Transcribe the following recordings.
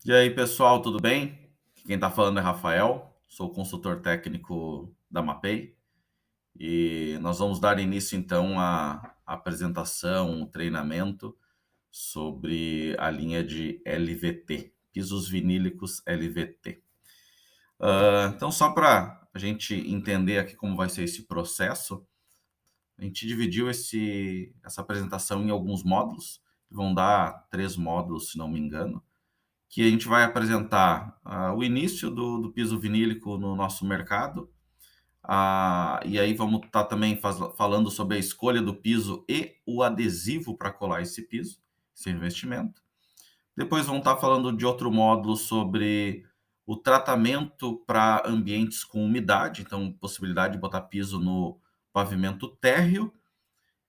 E aí, pessoal, tudo bem? Quem está falando é Rafael, sou consultor técnico da Mapei e nós vamos dar início então à apresentação, um treinamento sobre a linha de LVT, pisos vinílicos LVT. Então, só para a gente entender aqui como vai ser esse processo, a gente dividiu essa apresentação em alguns módulos, que vão dar 3 módulos, se não me engano, que a gente vai apresentar o início do piso vinílico no nosso mercado, e aí vamos estar também falando sobre a escolha do piso e o adesivo para colar esse piso, esse revestimento. Depois vamos estar falando de outro módulo sobre o tratamento para ambientes com umidade, então possibilidade de botar piso no pavimento térreo.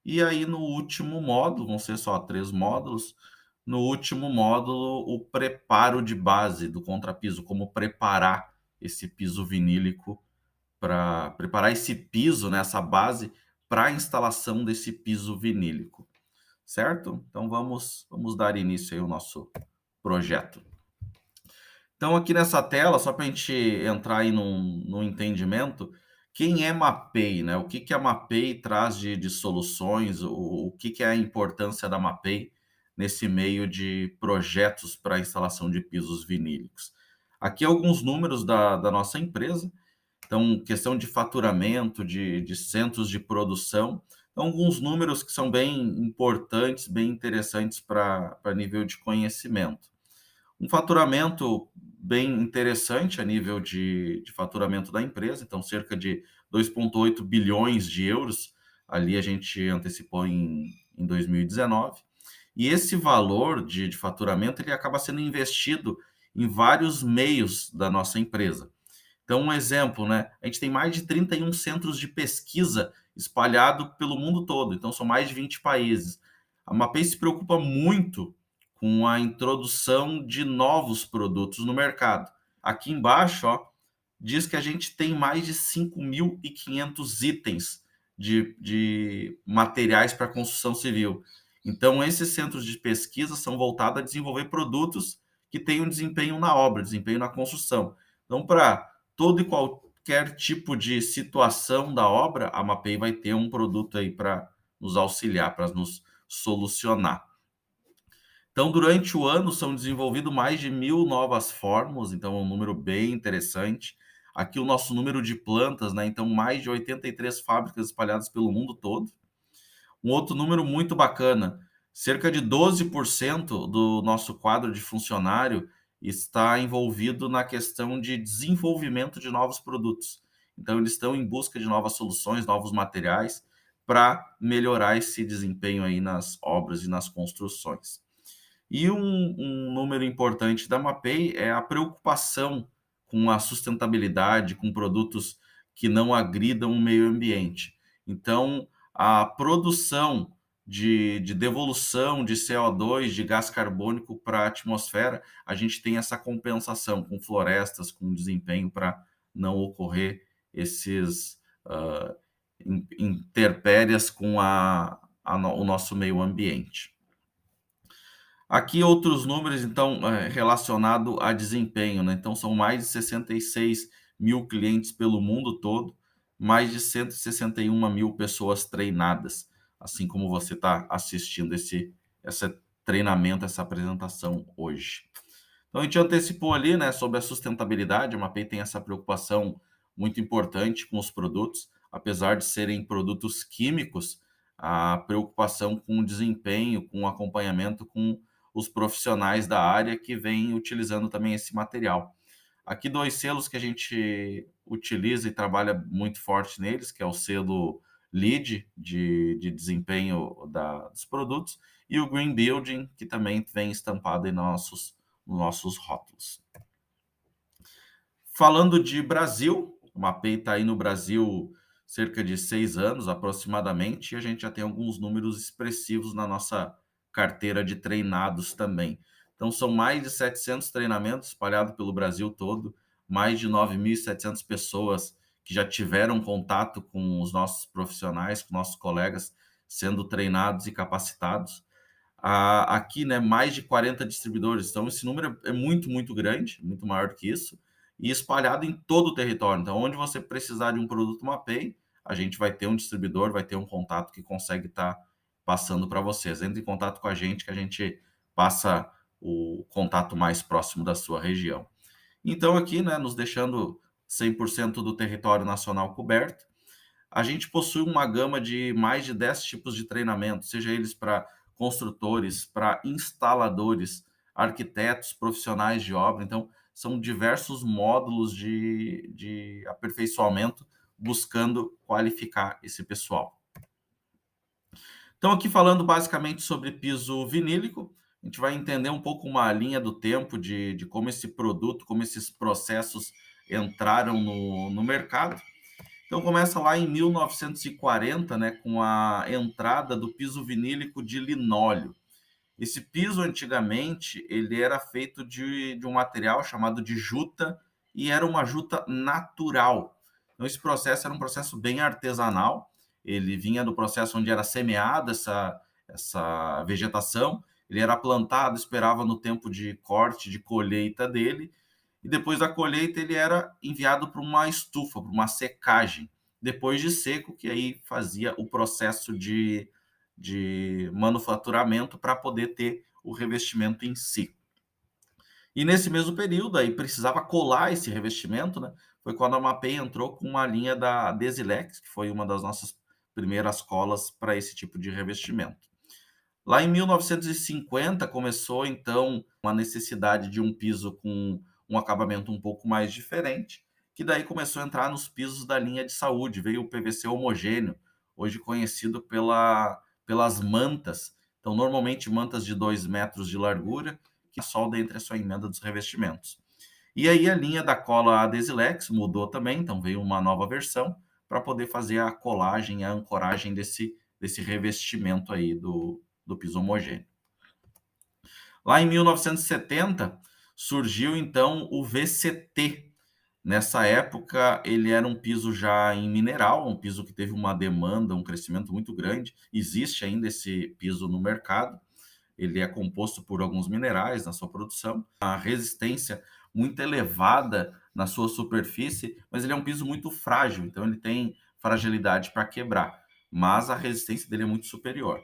E aí no último módulo, vão ser só 3 módulos, no último módulo o preparo de base do contrapiso, como preparar esse piso vinílico para preparar esse piso, né, essa base para a instalação desse piso vinílico, certo? Então vamos dar início aí ao nosso projeto. Então aqui nessa tela, só para a gente entrar aí num entendimento, quem é Mapei, né? O que que a Mapei traz de soluções, o que que é a importância da Mapei nesse meio de projetos para instalação de pisos vinílicos. Aqui alguns números da nossa empresa, então questão de faturamento, de centros de produção, então, alguns números que são bem importantes, bem interessantes para nível de conhecimento. Um faturamento bem interessante a nível de faturamento da empresa, então cerca de 2,8 bilhões de euros, ali a gente antecipou em 2019. E esse valor de faturamento ele acaba sendo investido em vários meios da nossa empresa. Então, um exemplo, né? A gente tem mais de 31 centros de pesquisa espalhado pelo mundo todo, então são mais de 20 países. A Mapei se preocupa muito com a introdução de novos produtos no mercado. Aqui embaixo, ó, diz que a gente tem mais de 5.500 itens de materiais para construção civil. Então, esses centros de pesquisa são voltados a desenvolver produtos que tenham desempenho na obra, desempenho na construção. Então, para todo e qualquer tipo de situação da obra, a Mapei vai ter um produto aí para nos auxiliar, para nos solucionar. Então, durante o ano, são desenvolvidos mais de 1.000 novas fórmulas, então é um número bem interessante. Aqui o nosso número de plantas, né? Então, mais de 83 fábricas espalhadas pelo mundo todo. Um outro número muito bacana, cerca de 12% do nosso quadro de funcionário está envolvido na questão de desenvolvimento de novos produtos. Então, eles estão em busca de novas soluções, novos materiais, para melhorar esse desempenho aí nas obras e nas construções. E um número importante da Mapei é a preocupação com a sustentabilidade, com produtos que não agridam o meio ambiente. Então, a produção de devolução de CO2, de gás carbônico para a atmosfera, a gente tem essa compensação com florestas, com desempenho para não ocorrer esses intempéries com o nosso meio ambiente. Aqui outros números, então, relacionado a desempenho, né? Então, são mais de 66 mil clientes pelo mundo todo, mais de 161 mil pessoas treinadas, assim como você está assistindo esse treinamento, essa apresentação hoje. Então, a gente antecipou ali, né, sobre a sustentabilidade. A Mapei tem essa preocupação muito importante com os produtos, apesar de serem produtos químicos, a preocupação com o desempenho, com o acompanhamento com os profissionais da área que vêm utilizando também esse material. Aqui 2 selos que a gente utiliza e trabalha muito forte neles, que é o selo LEED de desempenho dos produtos e o Green Building, que também vem estampado em nossos rótulos. Falando de Brasil, o Mapei está aí no Brasil cerca de 6 anos aproximadamente, e a gente já tem alguns números expressivos na nossa carteira de treinados também. Então, são mais de 700 treinamentos espalhados pelo Brasil todo, mais de 9.700 pessoas que já tiveram contato com os nossos profissionais, com nossos colegas, sendo treinados e capacitados. Aqui, né, mais de 40 distribuidores. Então, esse número é muito, muito grande, muito maior do que isso, e espalhado em todo o território. Então, onde você precisar de um produto Mapei, a gente vai ter um distribuidor, vai ter um contato que consegue estar passando para vocês. Entre em contato com a gente, que a gente passa o contato mais próximo da sua região. Então, aqui, né, nos deixando 100% do território nacional coberto, a gente possui uma gama de mais de 10 tipos de treinamento, seja eles para construtores, para instaladores, arquitetos, profissionais de obra. Então, são diversos módulos de aperfeiçoamento buscando qualificar esse pessoal. Então, aqui falando basicamente sobre piso vinílico, a gente vai entender um pouco uma linha do tempo de como esse produto, como esses processos entraram no mercado. Então começa lá em 1940, né, com a entrada do piso vinílico de linóleo. Esse piso antigamente ele era feito de um material chamado de juta e era uma juta natural. Então esse processo era um processo bem artesanal. Ele vinha do processo onde era semeada essa vegetação, ele era plantado, esperava no tempo de corte, de colheita dele, e depois da colheita ele era enviado para uma estufa, para uma secagem, depois de seco, que aí fazia o processo de manufaturamento para poder ter o revestimento em si. E nesse mesmo período, aí precisava colar esse revestimento, né? Foi quando a Mapei entrou com uma linha da Desilex, que foi uma das nossas primeiras colas para esse tipo de revestimento. Lá em 1950 começou então uma necessidade de um piso com um acabamento um pouco mais diferente, que daí começou a entrar nos pisos da linha de saúde. Veio o PVC homogêneo, hoje conhecido pelas mantas. Então, normalmente mantas de 2 metros de largura, que solda entre a sua emenda dos revestimentos. E aí a linha da cola Adesilex mudou também, então veio uma nova versão para poder fazer a colagem, a ancoragem desse revestimento aí do piso homogêneo. Lá em 1970 surgiu então o VCT. Nessa época ele era um piso já em mineral, um piso que teve uma demanda, um crescimento muito grande. Existe ainda esse piso no mercado. Ele é composto por alguns minerais na sua produção, a resistência muito elevada na sua superfície, mas ele é um piso muito frágil, então ele tem fragilidade para quebrar, mas a resistência dele é muito superior.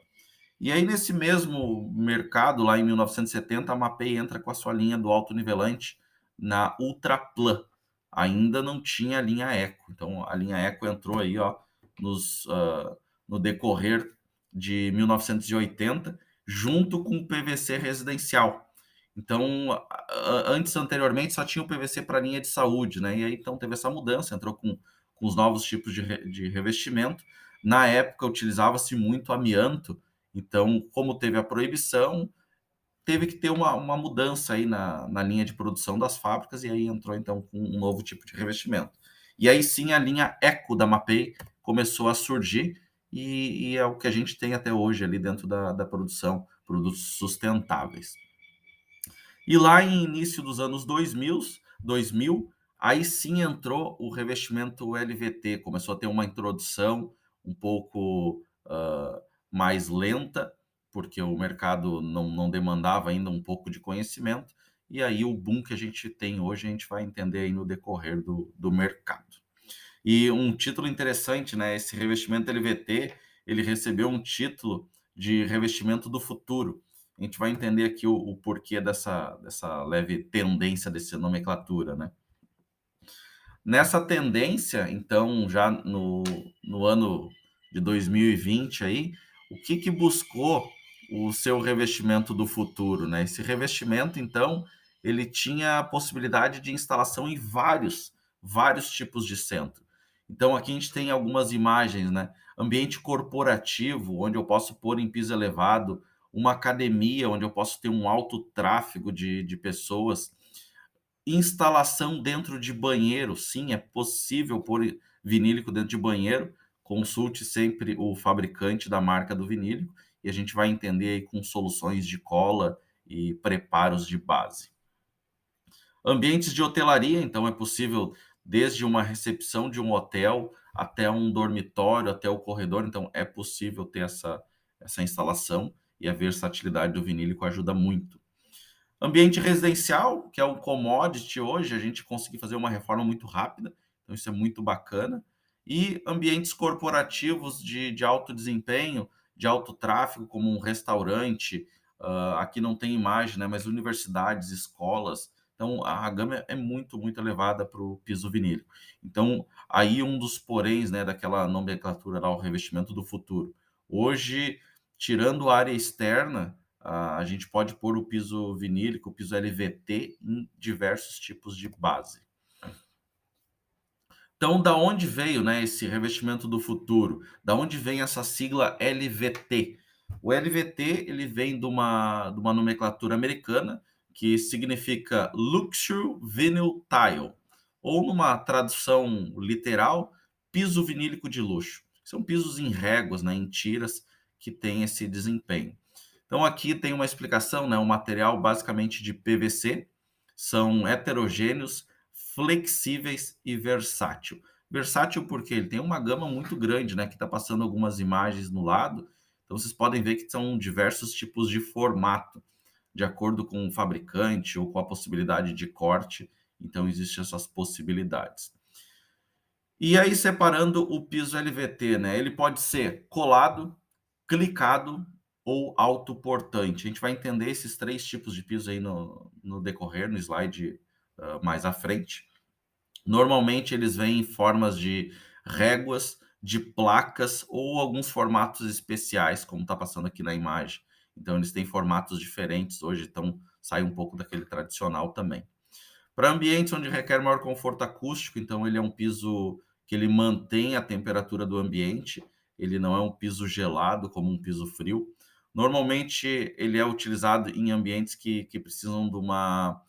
E aí, nesse mesmo mercado, lá em 1970, a Mapei entra com a sua linha do alto nivelante na Ultraplan. Ainda não tinha a linha Eco. Então, a linha Eco entrou aí, ó, no decorrer de 1980, junto com o PVC residencial. Então, anteriormente, só tinha o PVC para linha de saúde, né? E aí, então, teve essa mudança, entrou com os novos tipos de revestimento. Na época, utilizava-se muito amianto, então, como teve a proibição, teve que ter uma mudança aí na linha de produção das fábricas, e aí entrou então com um novo tipo de revestimento. E aí sim a linha Eco da Mapei começou a surgir, e é o que a gente tem até hoje ali dentro da produção, produtos sustentáveis. E lá em início dos anos 2000, aí sim entrou o revestimento LVT, começou a ter uma introdução um pouco mais lenta, porque o mercado não demandava ainda um pouco de conhecimento, e aí o boom que a gente tem hoje a gente vai entender aí no decorrer do mercado. E um título interessante, né? Esse revestimento LVT, ele recebeu um título de revestimento do futuro. A gente vai entender aqui o porquê dessa leve tendência dessa nomenclatura, né? Nessa tendência, então, já no ano de 2020 aí, o que buscou o seu revestimento do futuro, né? Esse revestimento, então, ele tinha a possibilidade de instalação em vários tipos de centro. Então, aqui a gente tem algumas imagens, né? Ambiente corporativo, onde eu posso pôr em piso elevado, uma academia, onde eu posso ter um alto tráfego de pessoas, instalação dentro de banheiro, sim, é possível pôr vinílico dentro de banheiro. Consulte sempre o fabricante da marca do vinílico e a gente vai entender aí com soluções de cola e preparos de base. Ambientes de hotelaria, então é possível desde uma recepção de um hotel até um dormitório, até o corredor, então é possível ter essa instalação. e a versatilidade do vinílico ajuda muito. Ambiente residencial, que é um commodity hoje, a gente conseguir fazer uma reforma muito rápida, então isso é muito bacana. E ambientes corporativos de alto desempenho, de alto tráfego, como um restaurante, aqui não tem imagem, né, mas universidades, escolas. Então a gama é muito, muito elevada para o piso vinílico. Então, aí um dos poréns, né, daquela nomenclatura lá, o revestimento do futuro. Hoje, tirando a área externa, a gente pode pôr o piso vinílico, o piso LVT em diversos tipos de base. Então, da onde veio, né, esse revestimento do futuro? Da onde vem essa sigla LVT? O LVT ele vem de uma nomenclatura americana que significa Luxury Vinyl Tile, ou numa tradução literal, piso vinílico de luxo. São pisos em réguas, né, em tiras, que têm esse desempenho. Então aqui tem uma explicação, né, um material basicamente de PVC, são heterogêneos, flexíveis e versátil. Versátil porque ele tem uma gama muito grande, né, que está passando algumas imagens no lado, então vocês podem ver que são diversos tipos de formato, de acordo com o fabricante ou com a possibilidade de corte, então existem essas possibilidades. E aí separando o piso LVT, né, ele pode ser colado, clicado ou autoportante. A gente vai entender esses três tipos de piso aí no decorrer, no slide mais à frente. Normalmente eles vêm em formas de réguas, de placas ou alguns formatos especiais, como está passando aqui na imagem. Então eles têm formatos diferentes hoje, então sai um pouco daquele tradicional também. Para ambientes onde requer maior conforto acústico, então ele é um piso que ele mantém a temperatura do ambiente, ele não é um piso gelado como um piso frio. Normalmente ele é utilizado em ambientes que precisam de uma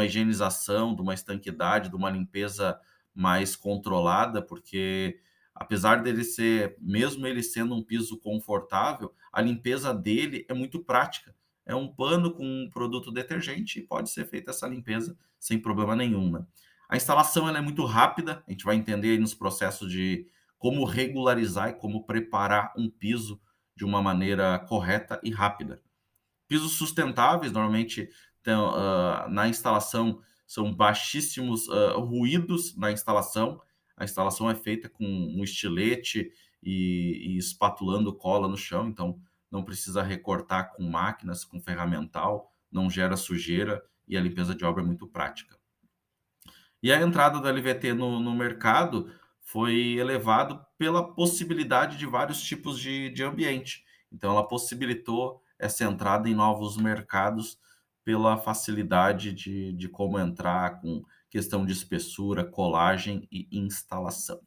higienização, de uma estanquidade, de uma limpeza mais controlada, porque apesar dele ser, mesmo ele sendo um piso confortável, a limpeza dele é muito prática. É um pano com um produto detergente e pode ser feita essa limpeza sem problema nenhum, né? A instalação ela é muito rápida, a gente vai entender aí nos processos de como regularizar e como preparar um piso de uma maneira correta e rápida. Pisos sustentáveis, normalmente na instalação são baixíssimos ruídos na instalação. A instalação é feita com um estilete e espatulando cola no chão, então não precisa recortar com máquinas, com ferramental, não gera sujeira e a limpeza de obra é muito prática. E a entrada do LVT no mercado foi elevado pela possibilidade de vários tipos de ambiente. Então, ela possibilitou essa entrada em novos mercados pela facilidade de como entrar com questão de espessura, colagem e instalação.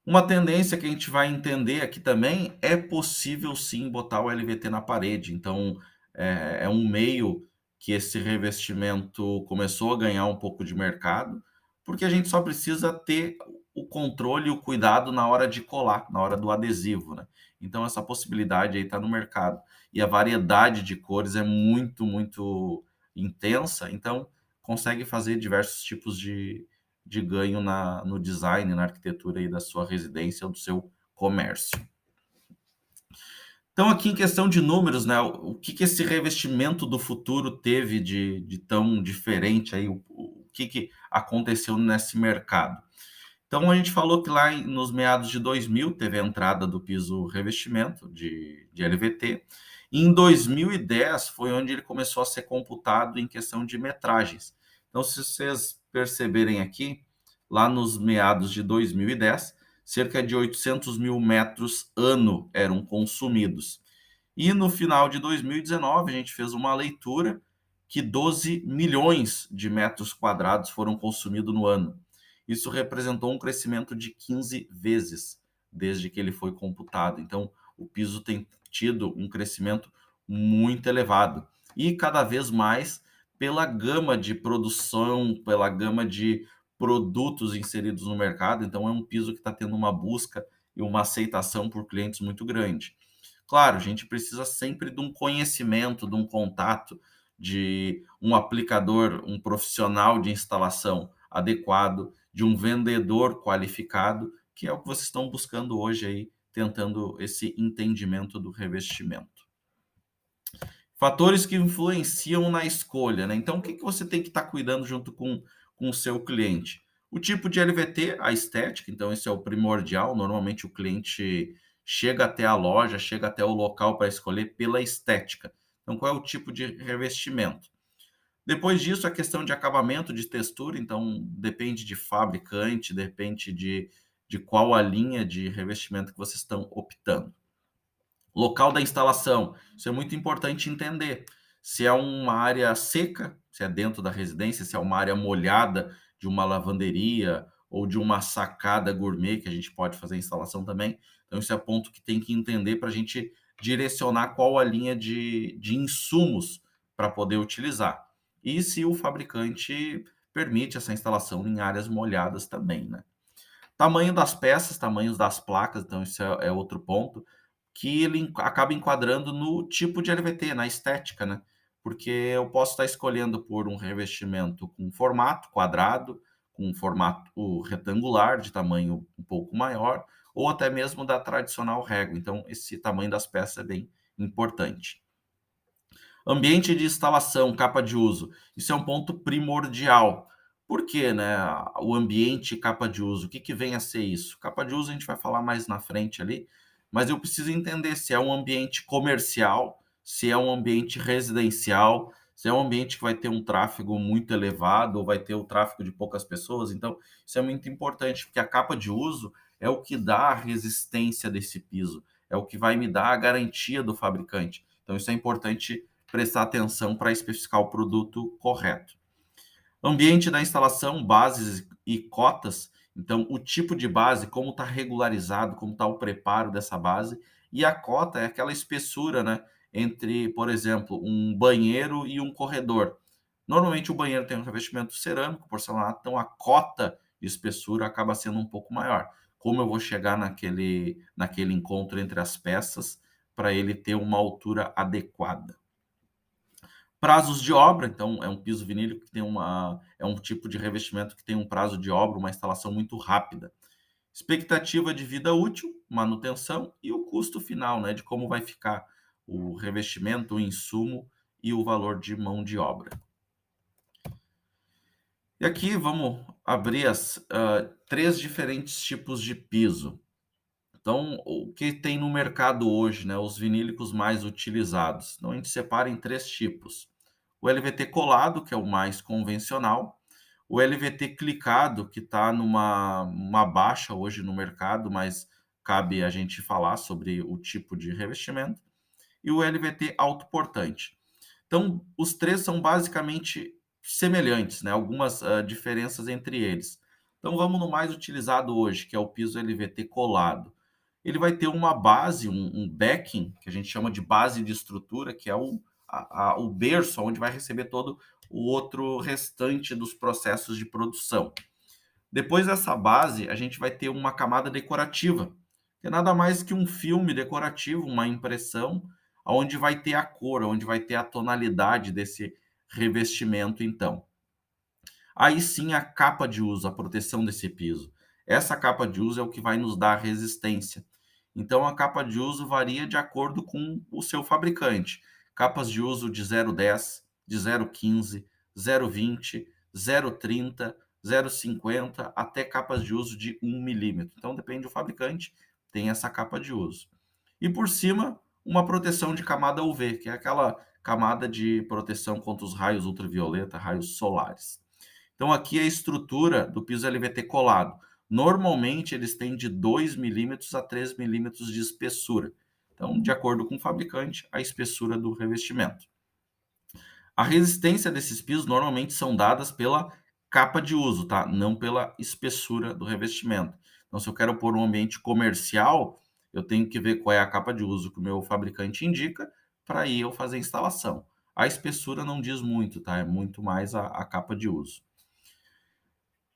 Uma tendência que a gente vai entender aqui também é possível sim botar o LVT na parede. Então, é um meio que esse revestimento começou a ganhar um pouco de mercado, porque a gente só precisa ter o controle e o cuidado na hora de colar, na hora do adesivo, né? Então, essa possibilidade aí está no mercado. E a variedade de cores é muito, muito intensa, então consegue fazer diversos tipos de ganho no design, na arquitetura aí da sua residência ou do seu comércio. Então, aqui em questão de números, né, o que esse revestimento do futuro teve de tão diferente aí, o que aconteceu nesse mercado? Então, a gente falou que lá nos meados de 2000 teve a entrada do piso revestimento de LVT. E em 2010 foi onde ele começou a ser computado em questão de metragens. Então, se vocês perceberem aqui, lá nos meados de 2010, cerca de 800 mil metros ano eram consumidos. E no final de 2019, a gente fez uma leitura que 12 milhões de metros quadrados foram consumidos no ano. Isso representou um crescimento de 15 vezes desde que ele foi computado. Então, o piso tem tido um crescimento muito elevado e cada vez mais pela gama de produção, pela gama de produtos inseridos no mercado. Então, é um piso que está tendo uma busca e uma aceitação por clientes muito grande. Claro, a gente precisa sempre de um conhecimento, de um contato, de um aplicador, um profissional de instalação adequado, de um vendedor qualificado, que é o que vocês estão buscando hoje aí tentando esse entendimento do revestimento. Fatores que influenciam na escolha, né? Então, o que você tem que estar cuidando junto com o seu cliente? O tipo de LVT, a estética, então esse é o primordial. Normalmente o cliente chega até a loja, chega até o local para escolher pela estética. Então, qual é o tipo de revestimento? Depois disso, a questão de acabamento, de textura, então depende de fabricante, depende de qual a linha de revestimento que vocês estão optando. Local da instalação, isso é muito importante entender. Se é uma área seca, se é dentro da residência, se é uma área molhada de uma lavanderia ou de uma sacada gourmet, que a gente pode fazer a instalação também. Então, isso é ponto que tem que entender para a gente direcionar qual a linha de insumos para poder utilizar. E se o fabricante permite essa instalação em áreas molhadas também, né? Tamanho das peças, tamanhos das placas, então isso é outro ponto, que ele acaba enquadrando no tipo de LVT, na estética, né? Porque eu posso estar escolhendo por um revestimento com formato quadrado, com um formato retangular, de tamanho um pouco maior, ou até mesmo da tradicional régua. Então, esse tamanho das peças é bem importante. Ambiente de instalação, capa de uso. Isso é um ponto primordial. Por quê, né? O ambiente capa de uso, o que que vem a ser isso? Capa de uso a gente vai falar mais na frente ali, mas eu preciso entender se é um ambiente comercial, se é um ambiente residencial, se é um ambiente que vai ter um tráfego muito elevado ou vai ter o tráfego de poucas pessoas. Então, isso é muito importante, porque a capa de uso é o que dá a resistência desse piso, é o que vai me dar a garantia do fabricante. Então, isso é importante prestar atenção para especificar o produto correto. Ambiente da instalação, bases e cotas. Então, o tipo de base, como está regularizado, como está o preparo dessa base. E a cota é aquela espessura, né? Entre, por exemplo, um banheiro e um corredor. Normalmente o banheiro tem um revestimento cerâmico, porcelanato, então a cota de espessura acaba sendo um pouco maior. Como eu vou chegar naquele encontro entre as peças para ele ter uma altura adequada? Prazos de obra, então é um piso vinílico que tem é um tipo de revestimento que tem um prazo de obra, uma instalação muito rápida. Expectativa de vida útil, manutenção e o custo final, né, de como vai ficar o revestimento, o insumo e o valor de mão de obra. E aqui vamos abrir as 3 diferentes tipos de piso. Então, o que tem no mercado hoje, né, os vinílicos mais utilizados. Então, a gente separa em 3 tipos. O LVT colado, que é o mais convencional, o LVT clicado, que está numa uma baixa hoje no mercado, mas cabe a gente falar sobre o tipo de revestimento, e o LVT autoportante. Então, os 3 são basicamente semelhantes, né, algumas diferenças entre eles. Então, vamos no mais utilizado hoje, que é o piso LVT colado. Ele vai ter uma base, um backing, que a gente chama de base de estrutura, que é o berço onde vai receber todo o outro restante dos processos de produção. Depois dessa base, a gente vai ter uma camada decorativa, que é nada mais que um filme decorativo, uma impressão, onde vai ter a cor, onde vai ter a tonalidade desse revestimento, então. Aí sim a capa de uso, a proteção desse piso. Essa capa de uso é o que vai nos dar resistência. Então a capa de uso varia de acordo com o seu fabricante. Capas de uso de 0,10, de 0,15, 0,20, 0,30, 0,50, até capas de uso de 1 milímetro. Então depende do fabricante, tem essa capa de uso. E por cima, uma proteção de camada UV, que é aquela camada de proteção contra os raios ultravioleta, raios solares. Então, aqui é a estrutura do piso LVT colado. Normalmente, eles têm de 2 milímetros a 3 milímetros de espessura. Então, de acordo com o fabricante, a espessura do revestimento. A resistência desses pisos normalmente são dadas pela capa de uso, tá? Não pela espessura do revestimento. Então, se eu quero pôr um ambiente comercial, eu tenho que ver qual é a capa de uso que o meu fabricante indica para aí eu fazer a instalação. A espessura não diz muito, tá? É muito mais a capa de uso.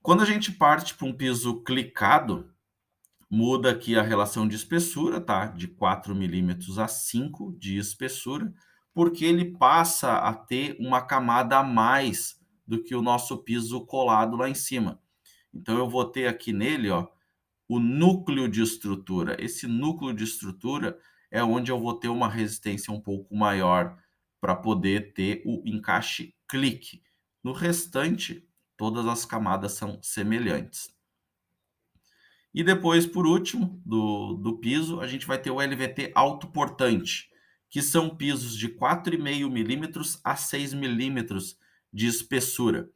Quando a gente parte para um piso clicado, muda aqui a relação de espessura, tá? De 4 milímetros a 5 de espessura, porque ele passa a ter uma camada a mais do que o nosso piso colado lá em cima. Então eu vou ter aqui nele, ó, o núcleo de estrutura. Esse núcleo de estrutura é onde eu vou ter uma resistência um pouco maior para poder ter o encaixe clique. No restante, todas as camadas são semelhantes. E depois, por último, do piso, a gente vai ter o LVT autoportante, que são pisos de 4,5 milímetros a 6 milímetros de espessura.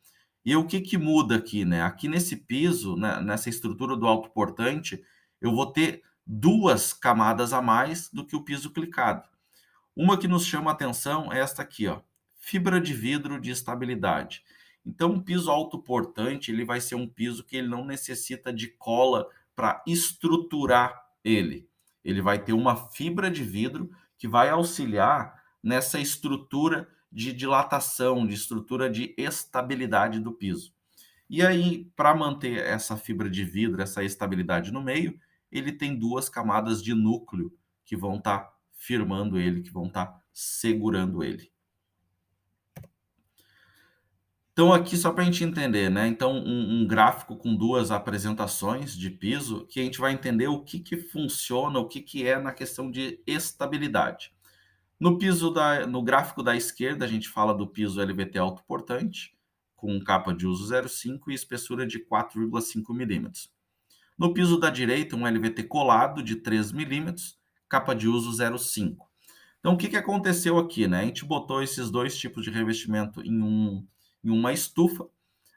E o que muda aqui, né? Aqui nesse piso, né, nessa estrutura do autoportante, eu vou ter duas camadas a mais do que o piso clicado. Uma que nos chama a atenção é esta aqui, ó, fibra de vidro de estabilidade. Então, um piso autoportante, ele vai ser um piso que ele não necessita de cola para estruturar ele. Ele vai ter uma fibra de vidro que vai auxiliar nessa estrutura de dilatação, de estrutura de estabilidade do piso. E aí, para manter essa fibra de vidro, essa estabilidade no meio, ele tem duas camadas de núcleo que vão estar firmando ele, que vão estar segurando ele. Então, aqui só para a gente entender, né? Então, um gráfico com duas apresentações de piso, que a gente vai entender o que funciona, o que é na questão de estabilidade. No gráfico da esquerda, a gente fala do piso LVT autoportante, com capa de uso 0,5 e espessura de 4,5 milímetros. No piso da direita, um LVT colado de 3 milímetros, capa de uso 0,5. Então, o que aconteceu aqui, né? A gente botou esses dois tipos de revestimento em uma estufa,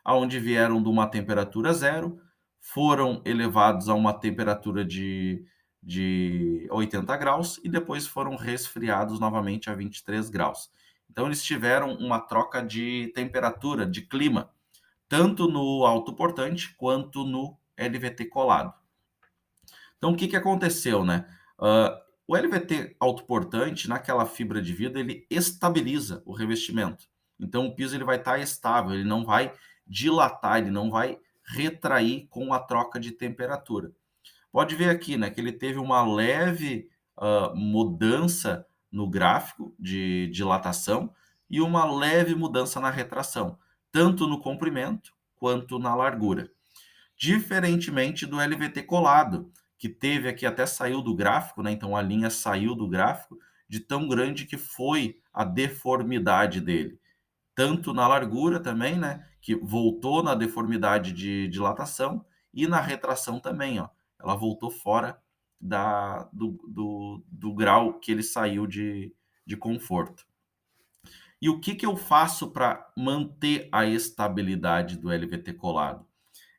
onde vieram de uma temperatura zero, foram elevados a uma temperatura de 80 graus e depois foram resfriados novamente a 23 graus. Então, eles tiveram uma troca de temperatura, de clima, tanto no autoportante quanto no LVT colado. Então, o que aconteceu, né? O LVT autoportante, naquela fibra de vidro, ele estabiliza o revestimento. Então, o piso ele vai estar estável, ele não vai dilatar, ele não vai retrair com a troca de temperatura. Pode ver aqui, né, que ele teve uma leve mudança no gráfico de dilatação e uma leve mudança na retração, tanto no comprimento quanto na largura. Diferentemente do LVT colado, que teve aqui, até saiu do gráfico, né? Então a linha saiu do gráfico de tão grande que foi a deformidade dele. Tanto na largura também, né? Que voltou na deformidade de dilatação e na retração também, ó. Ela voltou fora do grau que ele saiu de conforto. E o que eu faço para manter a estabilidade do LVT colado?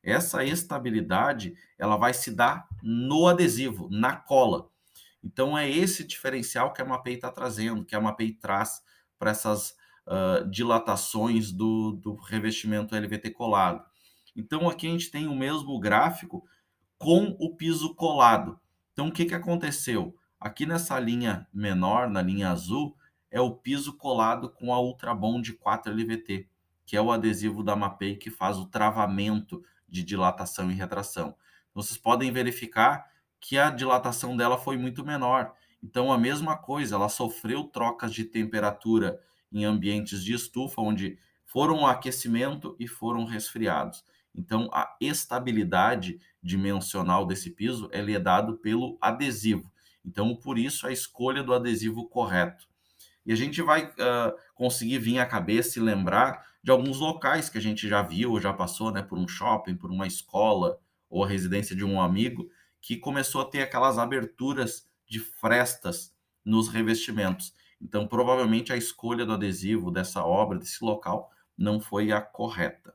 Essa estabilidade, ela vai se dar no adesivo, na cola. Então é esse diferencial que a Mapei está trazendo, que a Mapei traz para essas dilatações do revestimento LVT colado. Então aqui a gente tem o mesmo gráfico com o piso colado. Então o que aconteceu? Aqui nessa linha menor, na linha azul, é o piso colado com a Ultrabond 4LVT, que é o adesivo da Mapei que faz o travamento de dilatação e retração. Vocês podem verificar que a dilatação dela foi muito menor. Então, a mesma coisa, ela sofreu trocas de temperatura em ambientes de estufa, onde foram o aquecimento e foram resfriados. Então, a estabilidade dimensional desse piso ele é dado pelo adesivo. Então, por isso, a escolha do adesivo correto. E a gente vai conseguir vir à cabeça e lembrar de alguns locais que a gente já viu, já passou, né, por um shopping, por uma escola ou a residência de um amigo, que começou a ter aquelas aberturas de frestas nos revestimentos. Então, provavelmente a escolha do adesivo dessa obra, desse local, não foi a correta.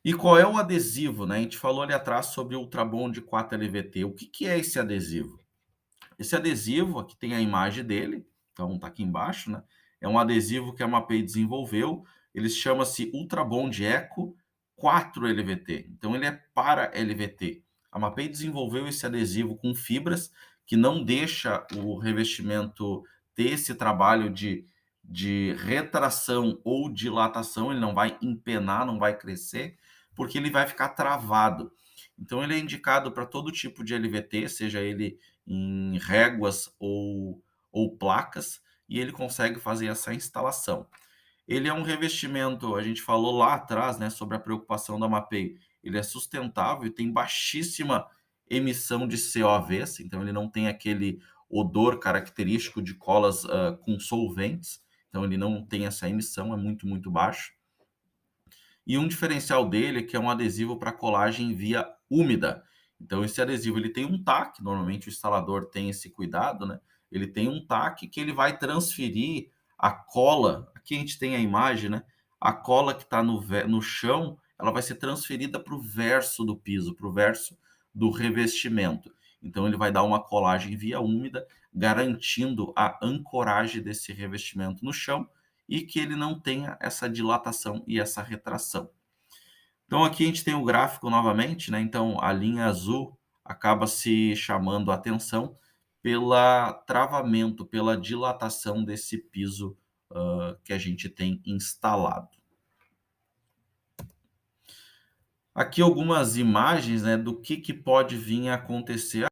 E qual é o adesivo, né? A gente falou ali atrás sobre o Ultrabond 4LVT. O que é esse adesivo? Esse adesivo, aqui tem a imagem dele, então tá aqui embaixo, né? É um adesivo que a Mapei desenvolveu, ele chama-se Ultrabond Eco 4LVT. Então ele é para LVT. A Mapei desenvolveu esse adesivo com fibras que não deixa o revestimento ter esse trabalho de retração ou dilatação, ele não vai empenar, não vai crescer, porque ele vai ficar travado. Então ele é indicado para todo tipo de LVT, seja ele em réguas ou placas, e ele consegue fazer essa instalação. Ele é um revestimento, a gente falou lá atrás, né, sobre a preocupação da Mapei. ele é sustentável e tem baixíssima emissão de CO avessa, então ele não tem aquele odor característico de colas com solventes, então ele não tem essa emissão, é muito, muito baixo. E um diferencial dele é que é um adesivo para colagem via úmida. Então esse adesivo ele tem um tac, normalmente o instalador tem esse cuidado, né? Ele tem um tac que ele vai transferir a cola, aqui a gente tem a imagem, né? A cola que está no chão, ela vai ser transferida para o verso do piso, para o verso do revestimento. Então ele vai dar uma colagem via úmida, garantindo a ancoragem desse revestimento no chão e que ele não tenha essa dilatação e essa retração. Então aqui a gente tem o gráfico novamente, né? Então a linha azul acaba se chamando a atenção pela travamento, pela dilatação desse piso que a gente tem instalado. Aqui algumas imagens, né, do que pode vir a acontecer.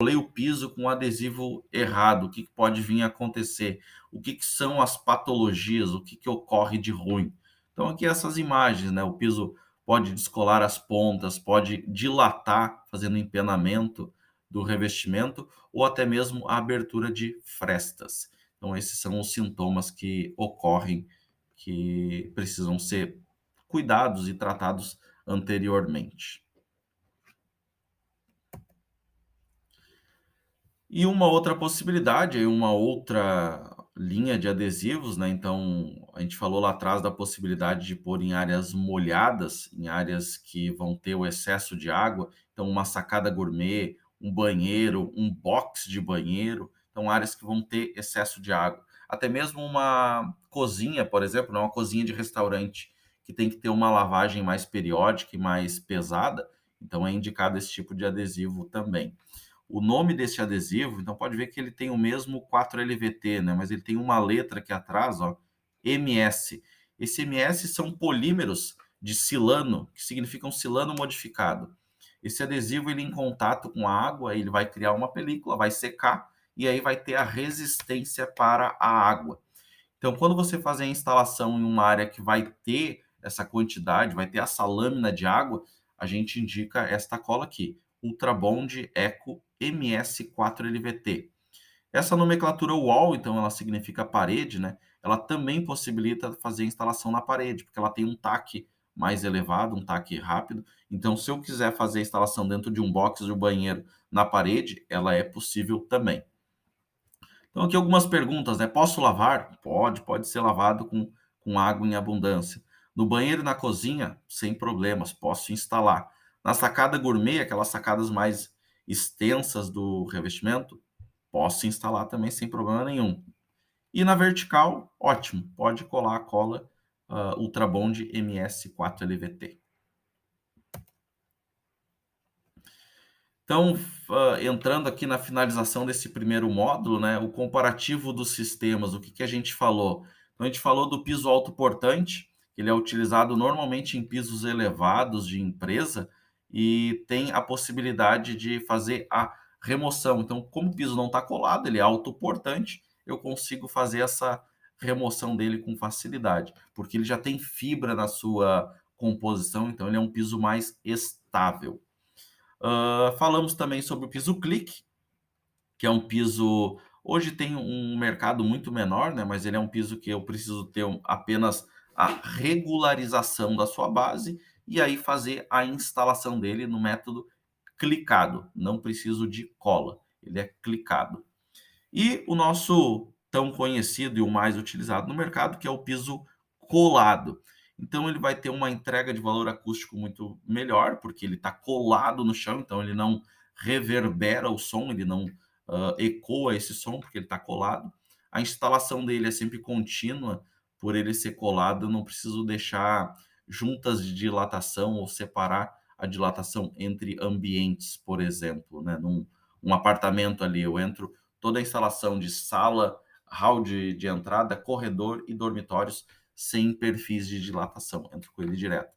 Colei o piso com adesivo errado, o que pode vir a acontecer? O que são as patologias? O que ocorre de ruim? Então aqui essas imagens, né? O piso pode descolar as pontas, pode dilatar, fazendo empenamento do revestimento, ou até mesmo a abertura de frestas. Então esses são os sintomas que ocorrem, que precisam ser cuidados e tratados anteriormente. E uma outra possibilidade, aí uma outra linha de adesivos, né, então, a gente falou lá atrás da possibilidade de pôr em áreas molhadas, em áreas que vão ter o excesso de água, então uma sacada gourmet, um banheiro, um box de banheiro, então áreas que vão ter excesso de água. Até mesmo uma cozinha, por exemplo, né, uma cozinha de restaurante, que tem que ter uma lavagem mais periódica e mais pesada, então é indicado esse tipo de adesivo também. O nome desse adesivo, então pode ver que ele tem o mesmo 4LVT, né? Mas ele tem uma letra aqui atrás, ó, MS. Esse MS são polímeros de silano, que significam silano modificado. Esse adesivo, ele em contato com a água, ele vai criar uma película, vai secar, e aí vai ter a resistência para a água. Então, quando você fazer a instalação em uma área que vai ter essa quantidade, vai ter essa lâmina de água, a gente indica esta cola aqui, Ultrabond Eco MS4LVT. Essa nomenclatura wall, então ela significa parede, né? Ela também possibilita fazer a instalação na parede, porque ela tem um taque mais elevado, um taque rápido. Então, se eu quiser fazer a instalação dentro de um box de um banheiro na parede, ela é possível também. Então, aqui algumas perguntas, né? Posso lavar? Pode ser lavado com água em abundância. No banheiro e na cozinha, sem problemas, posso instalar. Na sacada gourmet, aquelas sacadas mais extensas do revestimento, posso instalar também sem problema nenhum. E na vertical, ótimo, pode colar a cola Ultrabond MS4LVT. Então, entrando aqui na finalização desse primeiro módulo, né, o comparativo dos sistemas, o que a gente falou? Então, a gente falou do piso autoportante, que ele é utilizado normalmente em pisos elevados de empresa e tem a possibilidade de fazer a remoção. Então, como o piso não está colado, ele é autoportante, eu consigo fazer essa remoção dele com facilidade, porque ele já tem fibra na sua composição, então ele é um piso mais estável. Falamos também sobre o piso click, que é um piso. Hoje tem um mercado muito menor, né? Mas ele é um piso que eu preciso ter apenas a regularização da sua base e aí fazer a instalação dele no método clicado. Não preciso de cola, ele é clicado. E o nosso tão conhecido e o mais utilizado no mercado, que é o piso colado. Então ele vai ter uma entrega de valor acústico muito melhor, porque ele está colado no chão, então ele não reverbera o som, ele não ecoa esse som, porque ele está colado. A instalação dele é sempre contínua, por ele ser colado, eu não preciso deixar juntas de dilatação ou separar a dilatação entre ambientes, por exemplo, né? Um apartamento ali, eu entro toda a instalação de sala, hall de entrada, corredor e dormitórios sem perfis de dilatação. Entro com ele direto.